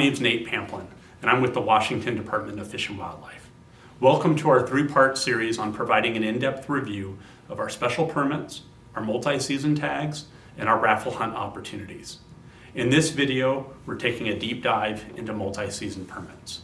name's Nate Pamplin, and I'm with the Washington Department of Fish and Wildlife. Welcome to our three-part series on providing an in-depth review of our special permits, our multi-season tags, and our raffle hunt opportunities. In this video, we're taking a deep dive into multi-season permits.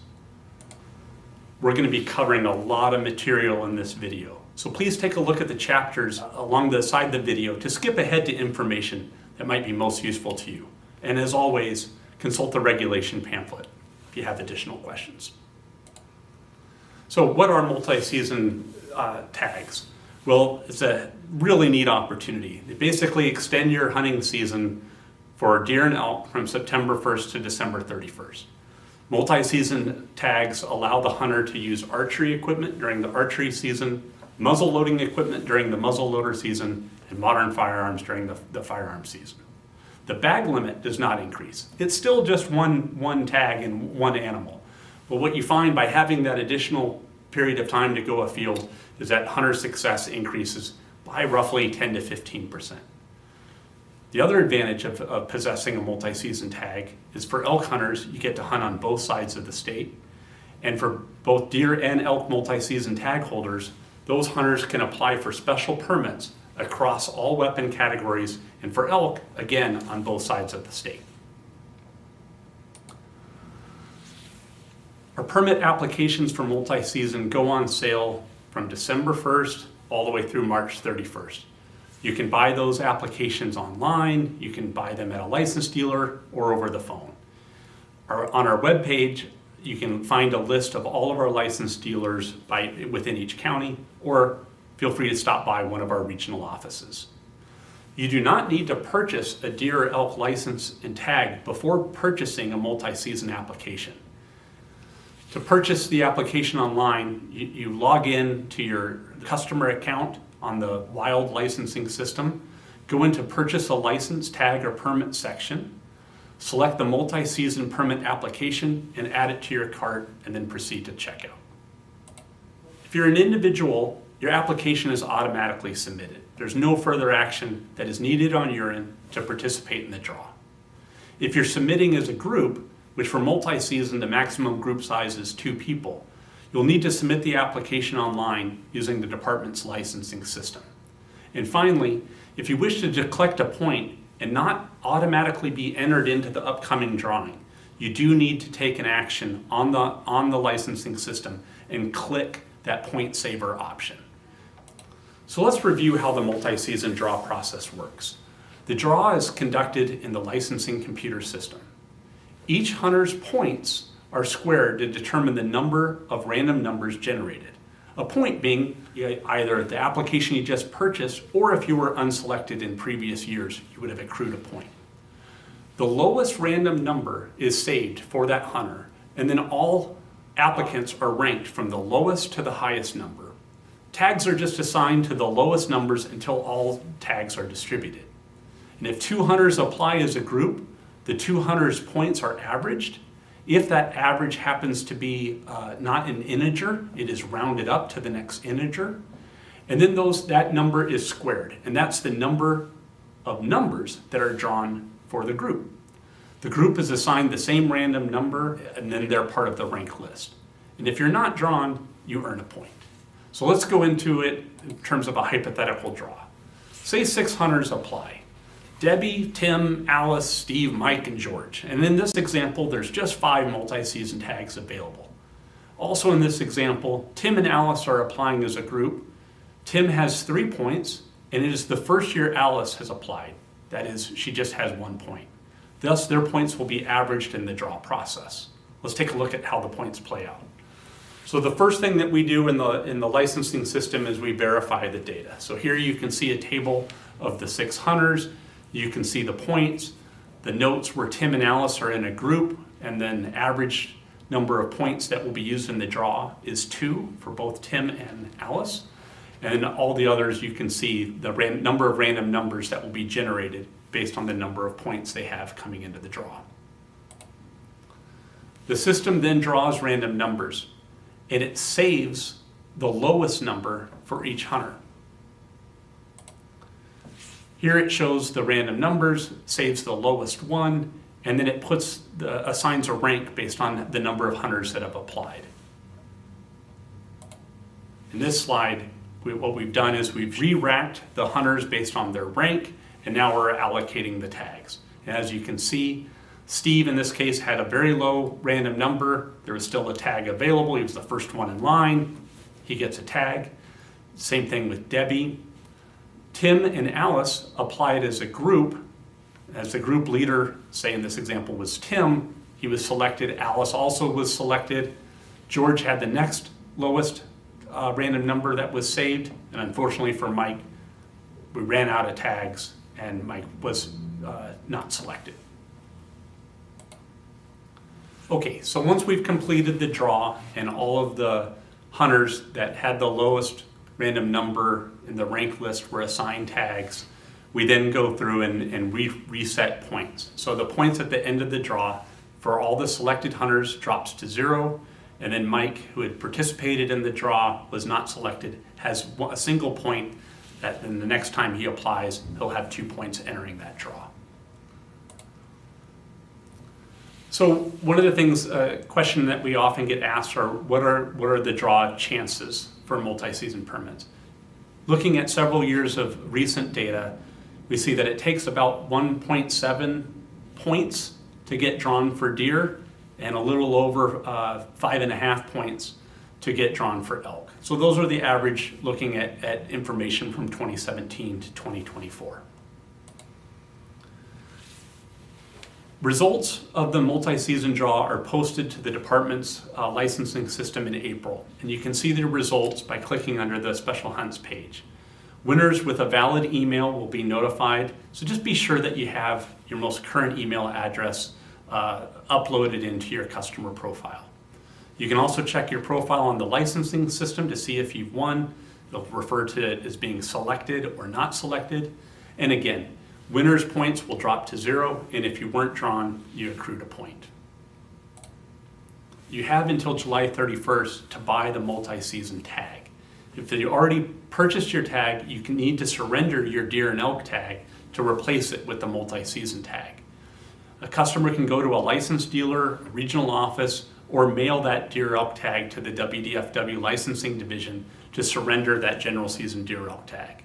We're going to be covering a lot of material in this video, so please take a look at the chapters along the side of the video to skip ahead to information that might be most useful to you. And as always, consult the regulation pamphlet if you have additional questions. So what are multi-season tags? Well, it's a really neat opportunity. They basically extend your hunting season for deer and elk from September 1st to December 31st. Multi-season tags allow the hunter to use archery equipment during the archery season, muzzle loading equipment during the muzzle loader season, and modern firearms during the firearm season. The bag limit does not increase. It's still just one tag and one animal. But what you find by having that additional period of time to go afield is that hunter success increases by roughly 10 to 15%. The other advantage of possessing a multi-season tag is for elk hunters, you get to hunt on both sides of the state. And for both deer and elk multi-season tag holders, those hunters can apply for special permits across all weapon categories, and for elk, again, on both sides of the state. Our permit applications for multi-season go on sale from December 1st all the way through March 31st. You can buy those applications online, you can buy them at a licensed dealer or over the phone. On our webpage, you can find a list of all of our licensed dealers within each county, or feel free to stop by one of our regional offices. You do not need to purchase a deer or elk license and tag before purchasing a multi-season application. To purchase the application online, you log in to your customer account on the Wild licensing system, go into Purchase a License, Tag, or Permit section, select the multi-season permit application and add it to your cart, and then proceed to checkout. If you're an individual, your application is automatically submitted. There's no further action that is needed on your end to participate in the draw. If you're submitting as a group, which for multi-season the maximum group size is 2 people, you'll need to submit the application online using the department's licensing system. And finally, if you wish to collect a point and not automatically be entered into the upcoming drawing, you do need to take an action on the licensing system and click that point saver option. So let's review how the multi-season draw process works. The draw is conducted in the licensing computer system. Each hunter's points are squared to determine the number of random numbers generated. A point being either the application you just purchased, or if you were unselected in previous years, you would have accrued a point. The lowest random number is saved for that hunter, and then all applicants are ranked from the lowest to the highest number. Tags are just assigned to the lowest numbers until all tags are distributed. And if 2 hunters apply as a group, the 2 hunters' points are averaged. If that average happens to be not an integer, it is rounded up to the next integer. And then that number is squared, and that's the number of numbers that are drawn for the group. The group is assigned the same random number, and then they're part of the rank list. And if you're not drawn, you earn a point. So let's go into it in terms of a hypothetical draw. Say 6 hunters apply. Debbie, Tim, Alice, Steve, Mike, and George. And in this example, there's just 5 multi-season tags available. Also in this example, Tim and Alice are applying as a group. Tim has 3 points, and it is the first year Alice has applied. That is, she just has 1 point. Thus, their points will be averaged in the draw process. Let's take a look at how the points play out. So the first thing that we do in the licensing system is we verify the data. So here you can see a table of the 6 hunters. You can see the points, the notes where Tim and Alice are in a group, and then the average number of points that will be used in the draw is 2 for both Tim and Alice. And all the others, you can see the number of random numbers that will be generated based on the number of points they have coming into the draw. The system then draws random numbers, and it saves the lowest number for each hunter. Here it shows the random numbers, saves the lowest one, and then it assigns a rank based on the number of hunters that have applied. In this slide, what we've done is we've re-ranked the hunters based on their rank, and now we're allocating the tags. And as you can see, Steve in this case had a very low random number. There was still a tag available. He was the first one in line. He gets a tag. Same thing with Debbie. Tim and Alice applied as a group. As the group leader, say in this example was Tim, he was selected. Alice also was selected. George had the next lowest random number that was saved. And unfortunately for Mike, we ran out of tags and Mike was not selected. Okay, so once we've completed the draw and all of the hunters that had the lowest random number in the rank list were assigned tags, we then go through and reset points. So the points at the end of the draw for all the selected hunters drops to 0, and then Mike, who had participated in the draw, was not selected, has a single point that then the next time he applies, he'll have 2 points entering that draw. So one of the things, question that we often get asked are, what are the draw chances for multi-season permits? Looking at several years of recent data, we see that it takes about 1.7 points to get drawn for deer and a little over 5.5 points to get drawn for elk. So those are the average looking at information from 2017 to 2024. Results of the multi-season draw are posted to the department's licensing system in April, and you can see the results by clicking under the Special Hunts page. Winners with a valid email will be notified, so just be sure that you have your most current email address uploaded into your customer profile. You can also check your profile on the licensing system to see if you've won. They'll refer to it as being selected or not selected. And again, winners' points will drop to 0, and if you weren't drawn, you accrued a point. You have until July 31st to buy the multi-season tag. If you already purchased your tag, you need to surrender your deer and elk tag to replace it with the multi-season tag. A customer can go to a licensed dealer, a regional office, or mail that deer elk tag to the WDFW licensing division to surrender that general season deer elk tag.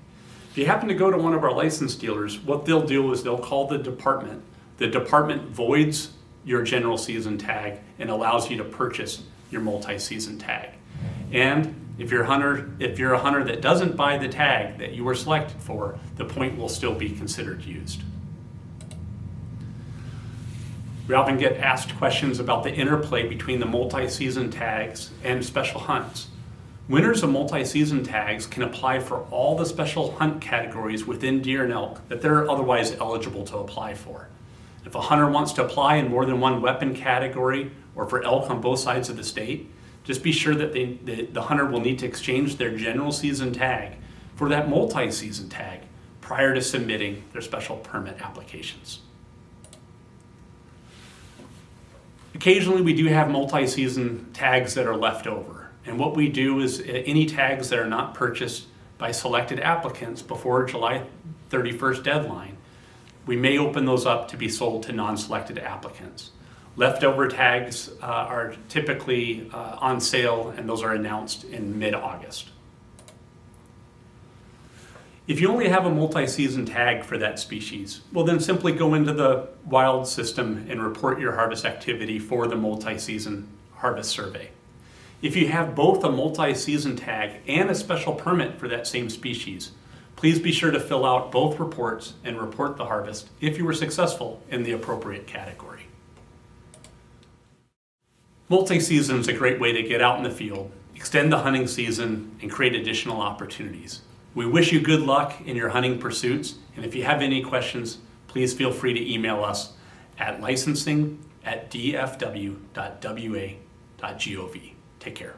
If you happen to go to one of our licensed dealers, what they'll do is they'll call the department. The department voids your general season tag and allows you to purchase your multi-season tag. And if you're a hunter that doesn't buy the tag that you were selected for, the point will still be considered used. We often get asked questions about the interplay between the multi-season tags and special hunts. Winners of multi-season tags can apply for all the special hunt categories within deer and elk that they're otherwise eligible to apply for. If a hunter wants to apply in more than one weapon category or for elk on both sides of the state, just be sure that the hunter will need to exchange their general season tag for that multi-season tag prior to submitting their special permit applications. Occasionally we do have multi-season tags that are left over. And what we do is any tags that are not purchased by selected applicants before July 31st deadline, we may open those up to be sold to non-selected applicants. Leftover tags are typically on sale, and those are announced in mid-August. If you only have a multi-season tag for that species, well then simply go into the wild system and report your harvest activity for the multi-season harvest survey. If you have both a multi-season tag and a special permit for that same species, please be sure to fill out both reports and report the harvest if you were successful in the appropriate category. Multi-season is a great way to get out in the field, extend the hunting season, and create additional opportunities. We wish you good luck in your hunting pursuits, and if you have any questions, please feel free to email us at licensing@dfw.wa.gov. Take care.